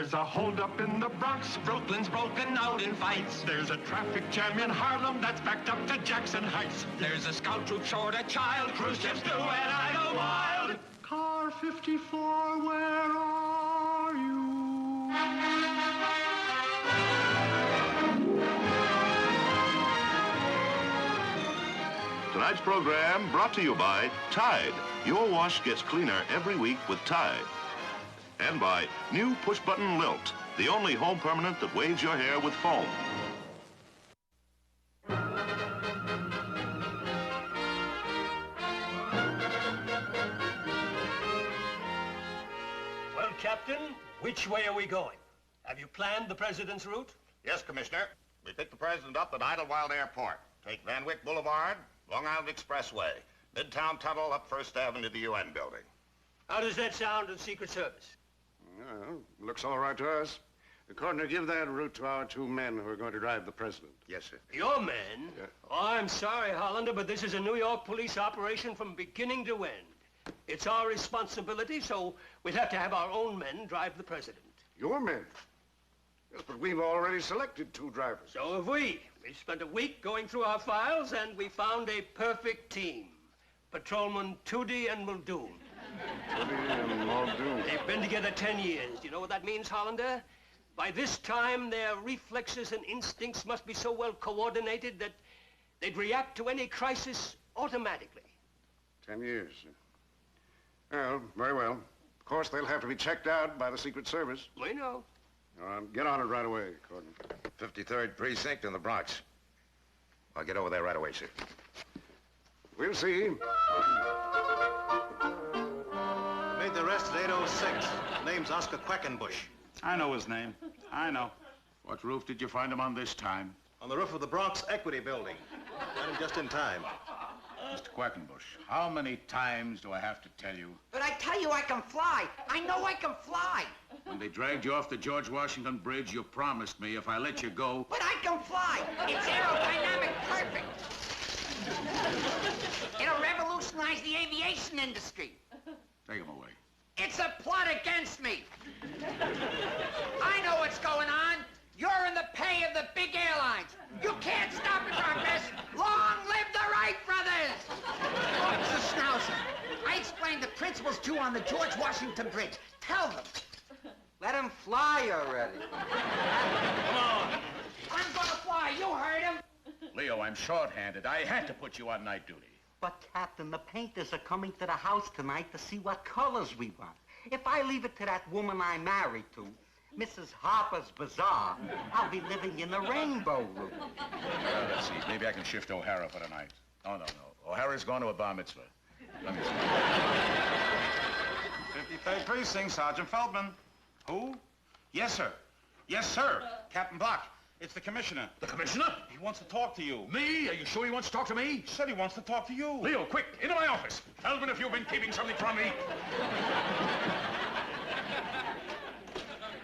There's a holdup in the Bronx. Brooklyn's broken out in fights. There's a traffic jam in Harlem that's backed up to Jackson Heights. There's a scout troop short a child. Cruise ships do and I go wild. Car 54, where are you? Tonight's program brought to you by Tide. Your wash gets cleaner every week with Tide. And by new push-button Lilt, the only home permanent that waves your hair with foam. Well, Captain, which way are we going? Have you planned the president's route? Yes, Commissioner. We picked the president up at Idlewild Airport. Take Van Wyck Boulevard, Long Island Expressway, Midtown Tunnel up First Avenue to the UN building. How does that sound to the Secret Service? Well, looks all right to us. Coroner, give that route to our two men who are going to drive the president. Yes, sir. Your men? Yeah. Oh, I'm sorry, Hollander, but this is a New York police operation from beginning to end. It's our responsibility, so we'd have to have our own men drive the president. Your men? Yes, but we've already selected two drivers. So have we. We spent a week going through our files, and we found a perfect team. Patrolman Toody and Muldoon. Toody and Muldoon. They've been together 10 years. Do you know what that means, Hollander? By this time, their reflexes and instincts must be so well coordinated that they'd react to any crisis automatically. 10 years. Well, very well. Of course, they'll have to be checked out by the Secret Service. We know. Get on it right away, Gordon. 53rd Precinct in the Bronx. I'll get over there right away, sir. We'll see. Made the arrest at 8:06. Name's Oscar Quackenbush. I know his name. I know. What roof did you find him on this time? On the roof of the Bronx Equity Building. Got him just in time. Mr. Quackenbush, how many times do I have to tell you? But I tell you I can fly. I know I can fly. When they dragged you off the George Washington Bridge, you promised me if I let you go... But I can fly. It's aerodynamic perfect. It'll revolutionize the aviation industry. Take him away. It's a plot against me. I know what's going on. You're in the pay of the big airlines. You can't stop it, progress. Long live the Wright brothers! It's a schnauzer. I explained the principles to on the George Washington Bridge. Tell them. Let him fly already. Come on. I'm gonna fly. You heard him. Leo, I'm short-handed. I had to put you on night duty. But, Captain, the painters are coming to the house tonight to see what colors we want. If I leave it to that woman I'm married to, Mrs. Harper's Bazaar, I'll be living in the rainbow room. Well, let's see. Maybe I can shift O'Hara for tonight. Oh, no. O'Hara's going to a bar mitzvah. Let me see. 53rd Precinct, Sergeant Feldman. Who? Yes, sir. Yes, sir. Captain Block. It's the commissioner. The commissioner? He wants to talk to you. Me? Are you sure he wants to talk to me? He said he wants to talk to you. Leo, quick, into my office. Feldman, if you've been keeping something from me.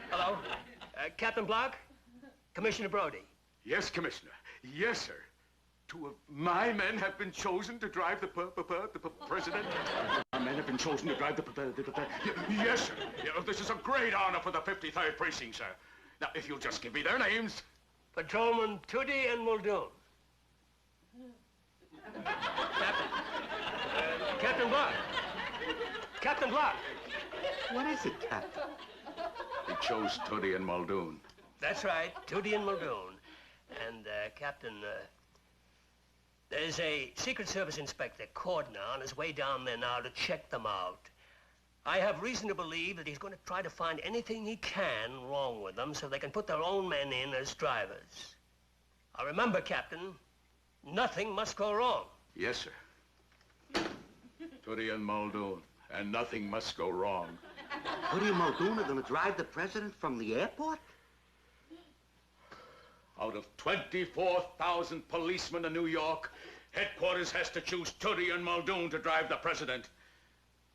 Hello? Captain Block? Commissioner Brody. Yes, Commissioner. Yes, sir. Two of my men have been chosen to drive the president. My men have been chosen to drive the yes, sir. This is a great honor for the 53rd Precinct, sir. Now, if you'll just give me their names. Patrolman Toody and Muldoon. Captain Block. Captain Block. What is it, Captain? He chose Toody and Muldoon. That's right, Toody and Muldoon. And, Captain, there's a Secret Service Inspector, Cordner, on his way down there now to check them out. I have reason to believe that he's going to try to find anything he can wrong with them so they can put their own men in as drivers. Now, remember, Captain, nothing must go wrong. Yes, sir. Toody and Muldoon, and nothing must go wrong. Toody and Muldoon are going to drive the president from the airport? Out of 24,000 policemen in New York, headquarters has to choose Toody and Muldoon to drive the president.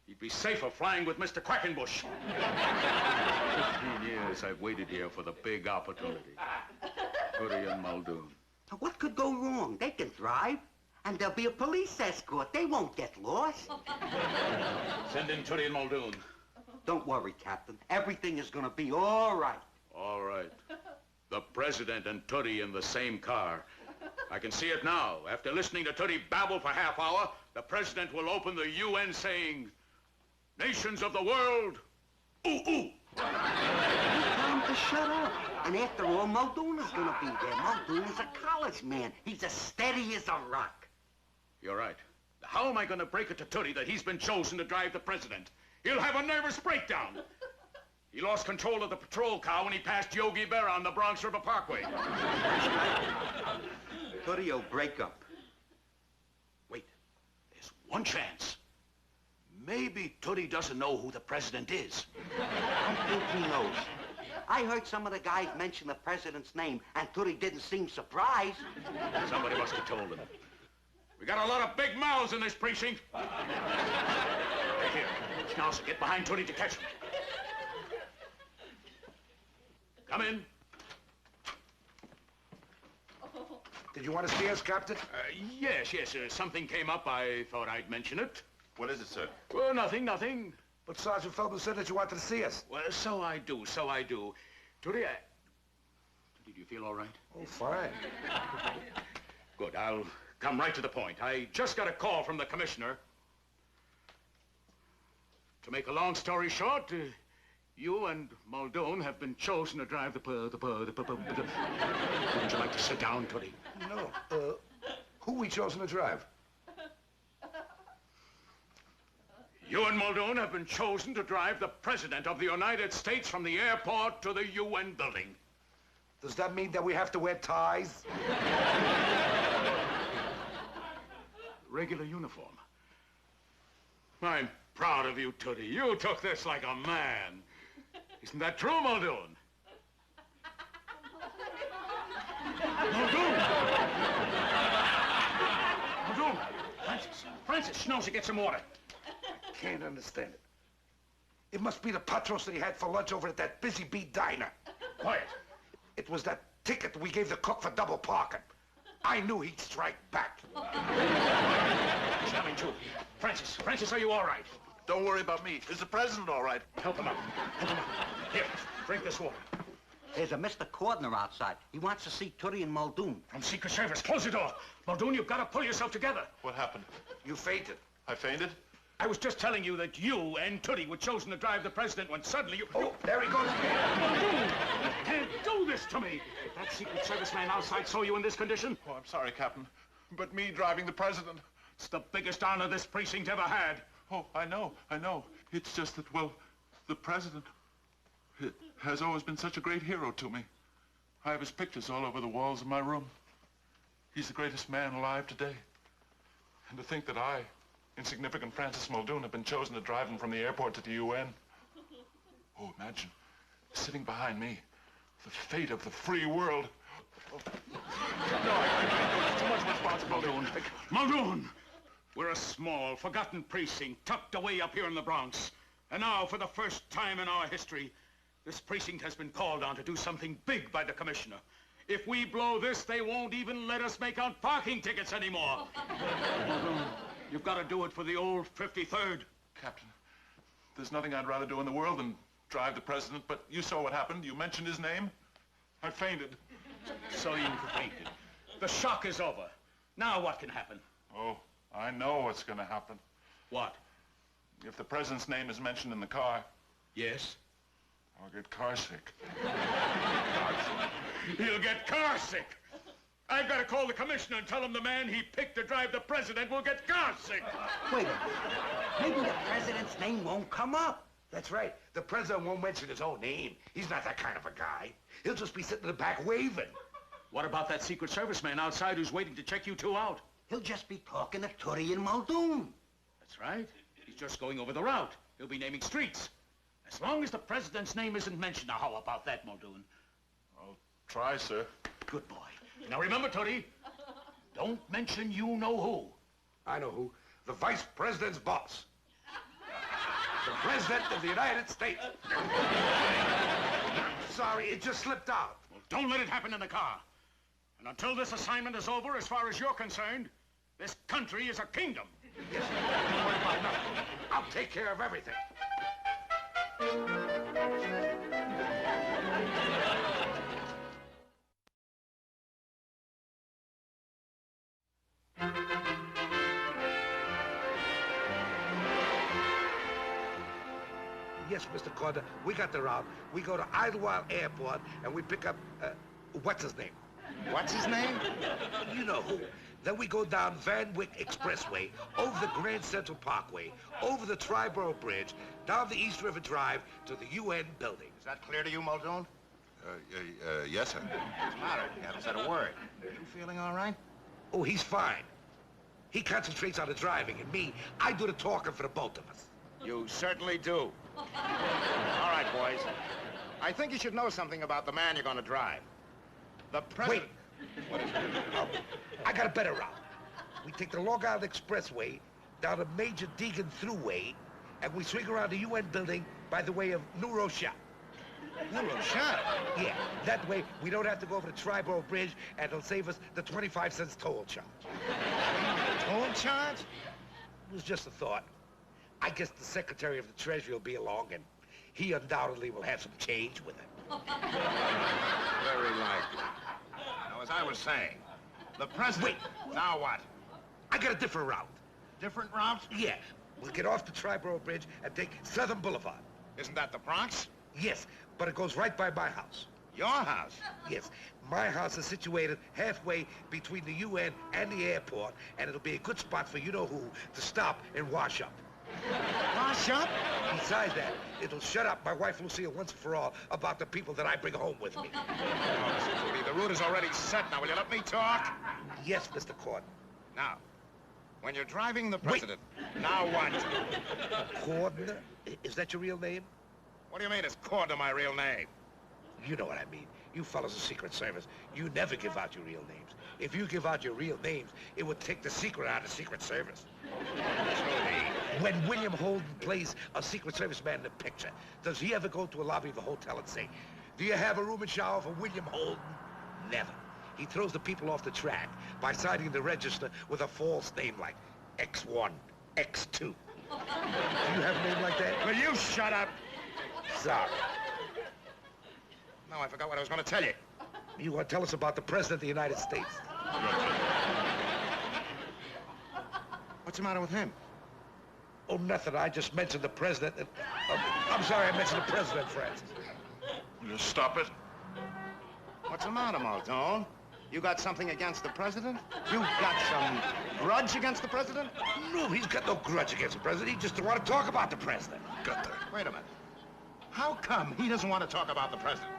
He'd be safer flying with Mr. Quackenbush. 15 years I've waited here for the big opportunity. Toody and Muldoon. Now, what could go wrong? They can drive, and there'll be a police escort. They won't get lost. Send in Toody and Muldoon. Don't worry, Captain. Everything is gonna be all right. All right. The president and Toody in the same car. I can see it now. After listening to Toody babble for half hour, the president will open the UN saying, "Nations of the world, ooh, ooh." Tell him to shut up. And after all, Muldoon is gonna be there. Muldoon is a college man. He's as steady as a rock. You're right. How am I going to break it to Toody that he's been chosen to drive the president? He'll have a nervous breakdown. He lost control of the patrol car when he passed Yogi Berra on the Bronx River Parkway. Toody will break up. Wait, there's one chance. Maybe Toody doesn't know who the president is. I think he knows. I heard some of the guys mention the president's name, and Toody didn't seem surprised. Somebody must have told him. We got a lot of big mouths in this precinct. Here, Schnauzer, get behind Toody to catch him. Come in. Did you want to see us, Captain? Yes. Something came up. I thought I'd mention it. What is it, sir? Well, nothing. But Sergeant Feldman said that you wanted to see us. Well, so I do. Toody, do you feel all right? Oh, fine. Good. I'll come right to the point. I just got a call from the commissioner. To make a long story short, you and Muldoon have been chosen to drive the Wouldn't you like to sit down, Toody? No. Who we chosen to drive? You and Muldoon have been chosen to drive the President of the United States from the airport to the UN building. Does that mean that we have to wear ties? Regular uniform. I'm proud of you, Toody. You took this like a man. Isn't that true, Muldoon? Muldoon! Francis, Schnauzer, get some water. Can't understand it. It must be the patros that he had for lunch over at that Busy Bee diner. Quiet. It was that ticket we gave the cook for double parking. I knew he'd strike back. Charming, too. Francis, are you all right? Don't worry about me. Is the president all right? Help him up. Here, drink this water. There's a Mr. Cordner outside. He wants to see Toody and Muldoon. From Secret Service. Close the door. Muldoon, you've got to pull yourself together. What happened? You fainted. I fainted? I was just telling you that you and Toody were chosen to drive the president when suddenly you... Oh, there he goes again. Muldoon, you can't do this to me. If that Secret Service man outside saw you in this condition... Oh, I'm sorry, Captain. But me driving the president... It's the biggest honor this precinct ever had. Oh, I know. It's just that, well, the president has always been such a great hero to me. I have his pictures all over the walls of my room. He's the greatest man alive today. And to think that I, insignificant Francis Muldoon, have been chosen to drive him from the airport to the UN. Oh, imagine, sitting behind me, the fate of the free world. Oh. No, I can't do it. Too much responsibility. Muldoon! We're a small, forgotten precinct tucked away up here in the Bronx. And now, for the first time in our history, this precinct has been called on to do something big by the commissioner. If we blow this, they won't even let us make out parking tickets anymore. Muldoon, you've got to do it for the old 53rd. Captain, there's nothing I'd rather do in the world than drive the president, but you saw what happened. You mentioned his name. I fainted. So you fainted. The shock is over. Now what can happen? Oh, I know what's going to happen. What? If the president's name is mentioned in the car... Yes? I'll get car sick. He'll get car sick. I've got to call the commissioner and tell him the man he picked to drive the president will get car sick. Wait a minute. Maybe the president's name won't come up. That's right. The president won't mention his own name. He's not that kind of a guy. He'll just be sitting in the back waving. What about that Secret Service man outside who's waiting to check you two out? He'll just be talking to Toody and Muldoon. That's right. He's just going over the route. He'll be naming streets. As long as the president's name isn't mentioned. Now, how about that, Muldoon? I'll try, sir. Good boy. Now, remember, Toody, don't mention you know who. I know who. The vice president's boss. The president of the United States. Sorry, it just slipped out. Well, don't let it happen in the car. And until this assignment is over, as far as you're concerned, this country is a kingdom. Yes, sir. Don't worry about nothing. I'll take care of everything. Yes, Mr. Corder, we got the route. We go to Idlewild Airport, and we pick up, what's his name? What's his name? You know who. Then we go down Van Wyck Expressway, over the Grand Central Parkway, over the Triborough Bridge, down the East River Drive to the UN building. Is that clear to you, Muldoon? Yes, sir. What's the matter? You haven't said a word. You feeling all right? Oh, he's fine. He concentrates on the driving, and me, I do the talking for the both of us. You certainly do. All right, boys. I think you should know something about the man you're going to drive. The president... Wait. What is it? Oh, I got a better route. We take the Long Island Expressway down the Major Deegan Thruway, and we swing around the UN building by the way of New Rochelle. New Rochelle? Yeah, that way we don't have to go over the Triborough Bridge, and it'll save us the 25 cents toll charge. Toll charge? It was just a thought. I guess the Secretary of the Treasury will be along, and he undoubtedly will have some change with him. Very likely. Now, as I was saying, the president... Wait. Now what? I got a different route. Different route? Yeah. We'll get off the Triborough Bridge and take Southern Boulevard. Isn't that the Bronx? Yes, but it goes right by my house. Your house? Yes. My house is situated halfway between the UN and the airport, and it'll be a good spot for you-know-who to stop and wash up. Wash up? Besides that, it'll shut up my wife Lucille once and for all about the people that I bring home with me. Oh, Mr. Toody, the route is already set. Now, will you let me talk? Yes, Mr. Corden. Now, when you're driving the president, now what? Corden? Is that your real name? What do you mean it's Corden, my real name? You know what I mean. You fellas in Secret Service, you never give out your real names. If you give out your real names, it would take the secret out of Secret Service. When William Holden plays a Secret Service man in the picture, does he ever go to a lobby of a hotel and say, "Do you have a room and shower for William Holden?" Never. He throws the people off the track by signing the register with a false name like X1, X2. Do you have a name like that? Will you shut up? Sorry. No, I forgot what I was going to tell you. You want to tell us about the President of the United States? What's the matter with him? Oh, nothing. I just mentioned the President. I'm sorry, I mentioned the President, Francis. Will you stop it? What's the matter, Muldoon? You got something against the president? You got some grudge against the president? No, he's got no grudge against the President. He just don't want to talk about the President. Got that. Wait a minute. How come he doesn't want to talk about the president?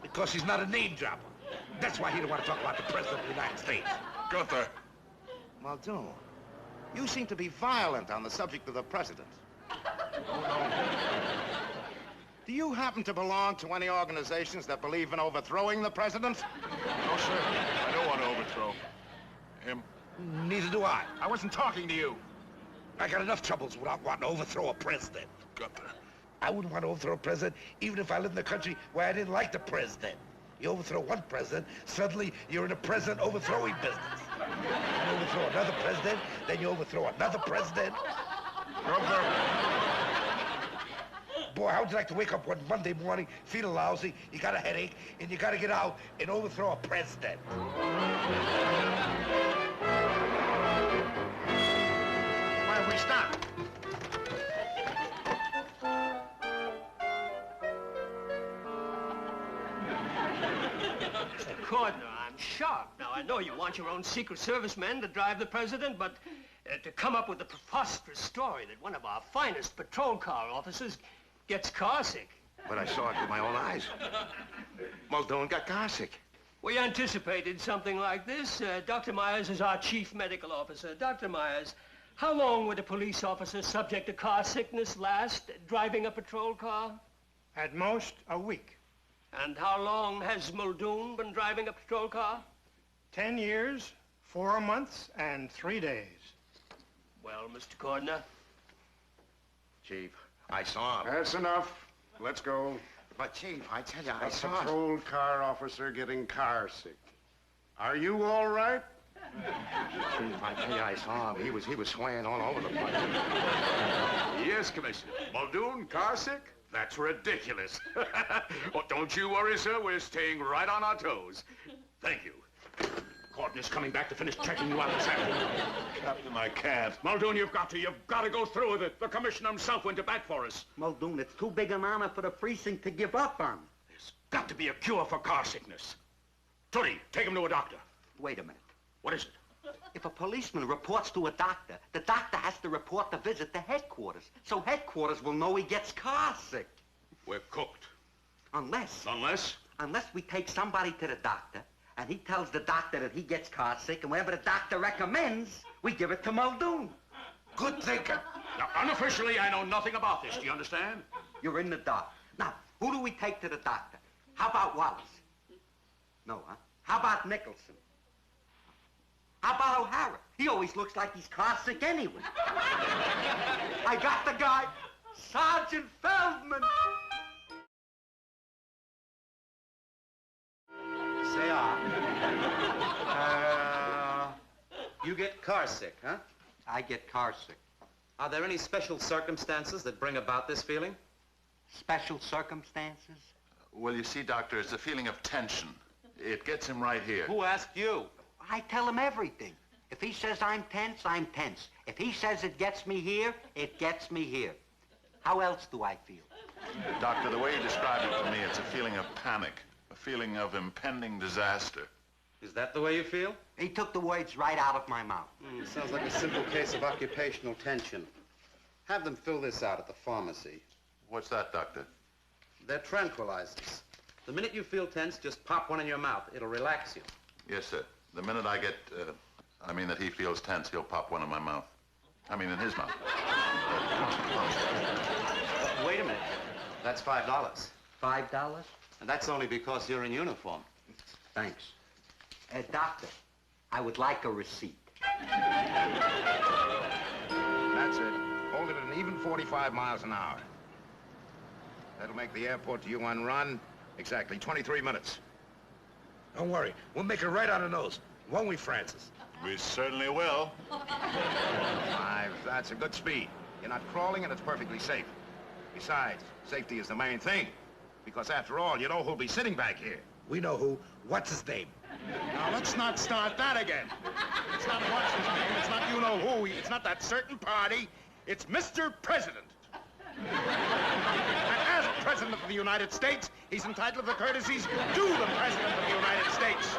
Because he's not a name dropper. That's why he don't want to talk about the President of the United States. Got that. Muldoon, you seem to be violent on the subject of the president. Do you happen to belong to any organizations that believe in overthrowing the president? No, sir. I don't want to overthrow him. Neither do I. I wasn't talking to you. I got enough troubles without wanting to overthrow a president. Got that. I wouldn't want to overthrow a president even if I lived in a country where I didn't like the president. You overthrow one president, suddenly you're in a president overthrowing business. You overthrow another president, then you overthrow another president. Boy, how would you like to wake up one Monday morning, feeling lousy, you got a headache, and you got to get out and overthrow a president? Why have we stopped? Mr. Cordner, I'm shocked. Now, I know you want your own Secret Service men to drive the president, but to come up with the preposterous story that one of our finest patrol car officers gets carsick. But I saw it with my own eyes. Muldoon got carsick. We anticipated something like this. Dr. Myers is our chief medical officer. Dr. Myers, how long would a police officer subject to car sickness last, driving a patrol car? At most, a week. And how long has Muldoon been driving a patrol car? 10 years, 4 months, and 3 days. Well, Mr. Cordner? Chief, I saw him. That's enough. Let's go. But, Chief, I tell you, A patrol car officer getting car sick. Are you all right? Chief, I tell you, I saw him. He was swaying all over the place. Yes, Commissioner. Muldoon, car sick? That's ridiculous. Oh, don't you worry, sir. We're staying right on our toes. Thank you. Cordner's coming back to finish checking you out this afternoon. Captain, I can't. Muldoon, you've got to go through with it. The commissioner himself went to bat for us. Muldoon, it's too big an honor for the precinct to give up on. There's got to be a cure for car sickness. Toody, take him to a doctor. Wait a minute. What is it? If a policeman reports to a doctor, the doctor has to report the visit to headquarters, so headquarters will know he gets car sick. We're cooked. Unless we take somebody to the doctor, and he tells the doctor that he gets car sick, and whatever the doctor recommends, we give it to Muldoon. Good thinking. Now, unofficially, I know nothing about this. Do you understand? You're in the dark. Now, who do we take to the doctor? How about Wallace? No, huh? How about Nicholson? How about O'Hara? He always looks like he's car sick anyway. I got the guy, Sergeant Feldman. Say, you get car sick, huh? I get car sick. Are there any special circumstances that bring about this feeling? Special circumstances? Well, you see, Doctor, it's a feeling of tension. It gets him right here. Who asked you? I tell him everything. If he says I'm tense, I'm tense. If he says it gets me here, it gets me here. How else do I feel? Doctor, the way you describe it to me, it's a feeling of panic, a feeling of impending disaster. Is that the way you feel? He took the words right out of my mouth. Sounds like a simple case of occupational tension. Have them fill this out at the pharmacy. What's that, Doctor? They're tranquilizers. The minute you feel tense, just pop one in your mouth. It'll relax you. Yes, sir. The minute I get, that he feels tense, he'll pop one in my mouth. In his mouth. Wait a minute. That's $5. $5? And that's only because you're in uniform. Thanks. Doctor, I would like a receipt. That's it. Hold it at an even 45 miles an hour. That'll make the airport to UN run exactly 23 minutes. Don't worry. We'll make it right on the nose. Won't we, Francis? We certainly will. 5, that's a good speed. You're not crawling and it's perfectly safe. Besides, safety is the main thing. Because after all, you know who'll be sitting back here. We know who. What's his name? Now, let's not start that again. It's not what's his name, it's not you-know-who, it's not that certain party, it's Mr. President. And as President of the United States, he's entitled to the courtesies due the President of the United States.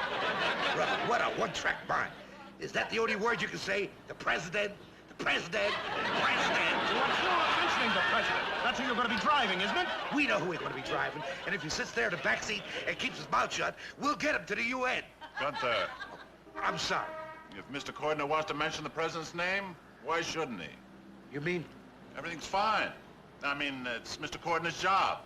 Brother, what a one-track mind. Is that the only word you can say? The President? The President? The President? What's wrong with mentioning the President? That's who you're going to be driving, isn't it? We know who we're going to be driving, and if he sits there in the back seat and keeps his mouth shut, we'll get him to the UN. Gunther, I'm sorry. if Mr. Cordner wants to mention the president's name, why shouldn't he? You mean? Everything's fine. It's Mr. Cordner's job.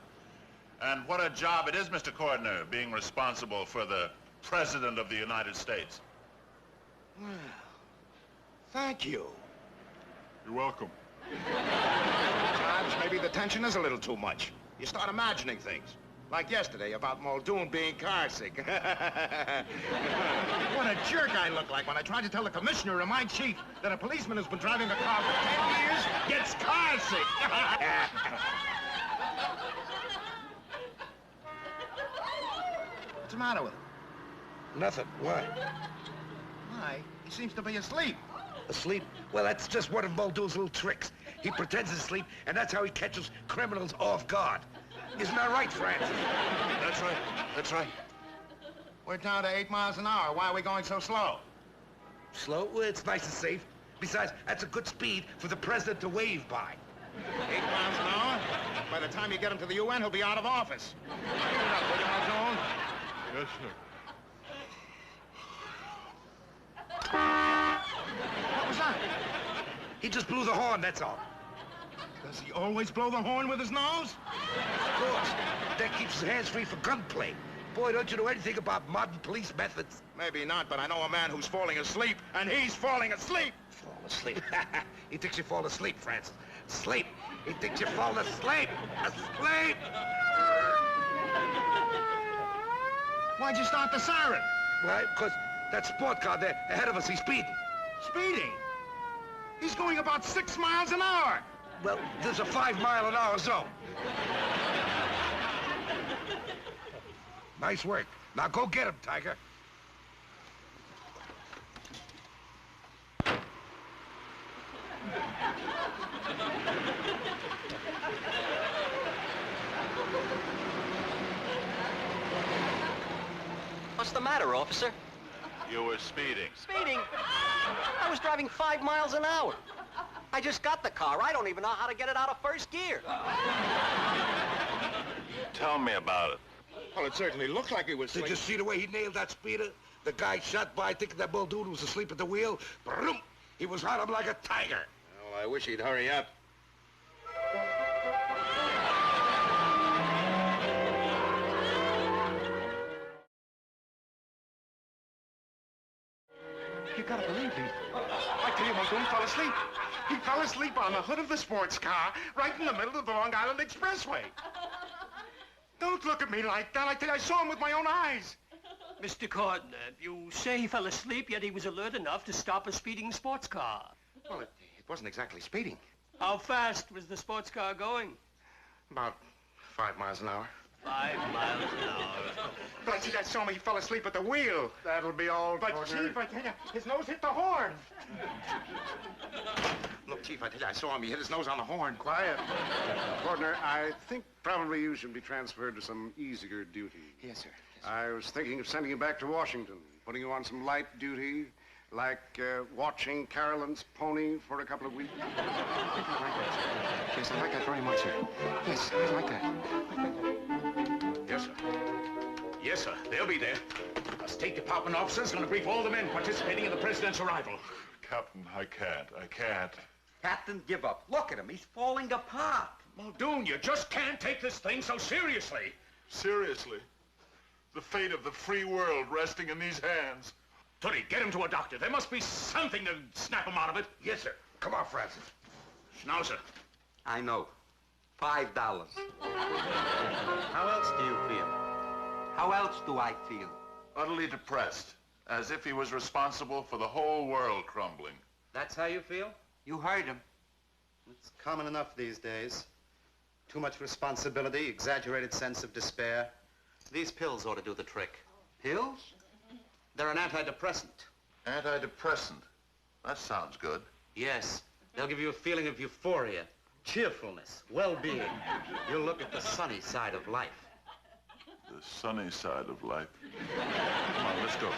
And what a job it is, Mr. Cordner, being responsible for the President of the United States. Well, thank you. You're welcome. Sometimes maybe the tension is a little too much. You start imagining things. Like yesterday about Muldoon being car sick. What a jerk I look like when I tried to tell the commissioner and my chief that a policeman who's been driving a car for 10 years gets car sick. What's the matter with him? Nothing. Why? Why? He seems to be asleep. Asleep? Well, that's just one of Muldoon's little tricks. He pretends to sleep, and that's how he catches criminals off guard. Isn't that right, Francis? That's right. That's right. We're down to 8 miles an hour. Why are we going so slow? Slow? Well, it's nice and safe. Besides, that's a good speed for the president to wave by. 8 miles an hour? By the time you get him to the UN, he'll be out of office. Get it up, will you, Muldoon? Yes, sir. What was that? He just blew the horn, that's all. Does he always blow the horn with his nose? Of course. That keeps his hands free for gunplay. Boy, don't you know anything about modern police methods? Maybe not, but I know a man who's falling asleep, and he's falling asleep. Fall asleep? He thinks you fall asleep, Francis. Sleep. He thinks you fall asleep. Asleep! Why'd you start the siren? Why? Because that sport car there ahead of us, he's speeding. Speeding? He's going about 6 miles an hour. Well, there's a 5-mile-an-hour zone. Nice work. Now go get him, Tiger. What's the matter, officer? You were speeding. Speeding? I was driving 5 miles an hour. I just got the car. I don't even know how to get it out of first gear. Tell me about it. Well, it certainly looked like he was... Did you see the way he nailed that speeder? The guy shot by thinking that Muldoon was asleep at the wheel. Broom! He was on him like a tiger. Well, I wish he'd hurry up. You gotta believe me. I tell you, Muldoon fell asleep. He fell asleep on the hood of the sports car right in the middle of the Long Island Expressway. Don't look at me like that. I tell you, I saw him with my own eyes. Mr. Cordner, you say he fell asleep, yet he was alert enough to stop a speeding sports car. Well, it wasn't exactly speeding. How fast was the sports car going? About 5 miles an hour. 5 miles an hour. But I see that saw me, he fell asleep at the wheel. That'll be all, but Chief, I tell you, his nose hit the horn. Look, Chief, I tell you, I saw him. He hit his nose on the horn. Quiet. Cordner, I think probably you should be transferred to some easier duty. Yes, sir. I was thinking of sending you back to Washington, putting you on some light duty, like watching Carolyn's pony for a couple of weeks. I like that, sir. Yes, I like that very much, sir. Yes, I like that. Yes, sir. Yes, sir. They'll be there. A State Department officer's going to brief all the men participating in the president's arrival. Captain, I can't. Captain, give up. Look at him. He's falling apart. Muldoon, you just can't take this thing so seriously. Seriously? The fate of the free world resting in these hands. Toody, get him to a doctor. There must be something to snap him out of it. Yes, sir. Come on, Francis. Schnauzer. I know. $5. How else do you feel? How else do I feel? Utterly depressed, as if he was responsible for the whole world crumbling. That's how you feel? You heard him. It's common enough these days. Too much responsibility, exaggerated sense of despair. These pills ought to do the trick. Pills? They're an antidepressant. Antidepressant? That sounds good. Yes. They'll give you a feeling of euphoria, cheerfulness, well-being. You'll look at the sunny side of life. The sunny side of life. Come on, let's go.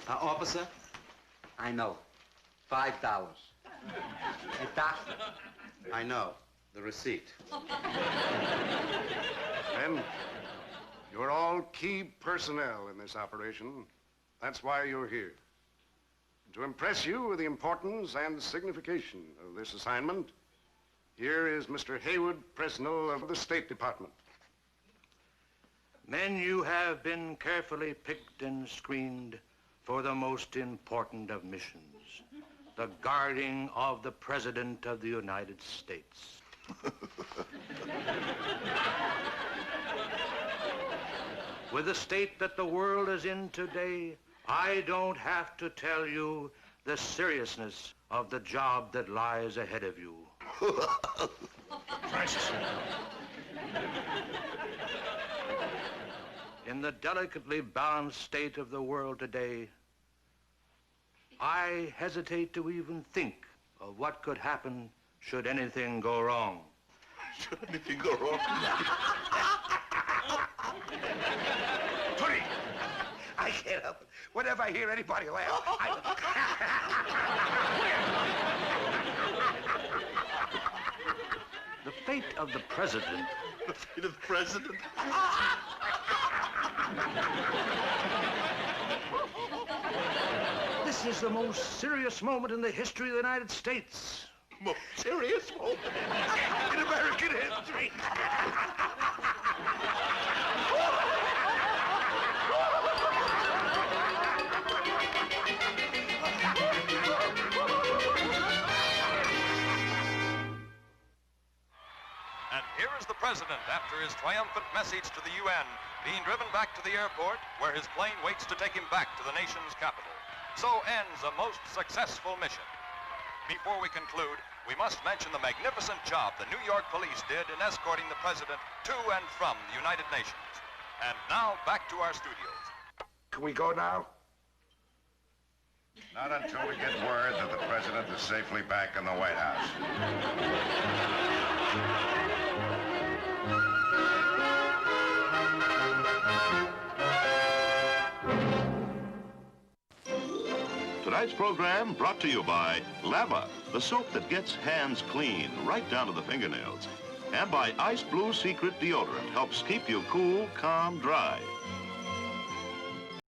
Officer, I know. $5. Hey, doctor. I know. The receipt. Men, you're all key personnel in this operation. That's why you're here. To impress you with the importance and signification of this assignment, here is Mr. Haywood, Presnell of the State Department. Men, you have been carefully picked and screened for the most important of missions, the guarding of the President of the United States. With the state that the world is in today, I don't have to tell you the seriousness of the job that lies ahead of you. Francis. In the delicately balanced state of the world today, I hesitate to even think of what could happen should anything go wrong. Should anything go wrong? Toody! I can't help it. Whenever I hear anybody laugh, The fate of the president... The fate of the president? This is the most serious moment in the history of the United States. Most serious moment in American history. And here is the president after his triumphant message to the UN, being driven back to the airport where his plane waits to take him back to the nation's capital. So ends a most successful mission. Before we conclude, we must mention the magnificent job the New York police did in escorting the president to and from the United Nations. And now back to our studios. Can we go now? Not until we get word that the president is safely back in the White House. Tonight's program brought to you by Lava, the soap that gets hands clean right down to the fingernails. And by Ice Blue Secret Deodorant, helps keep you cool, calm, dry.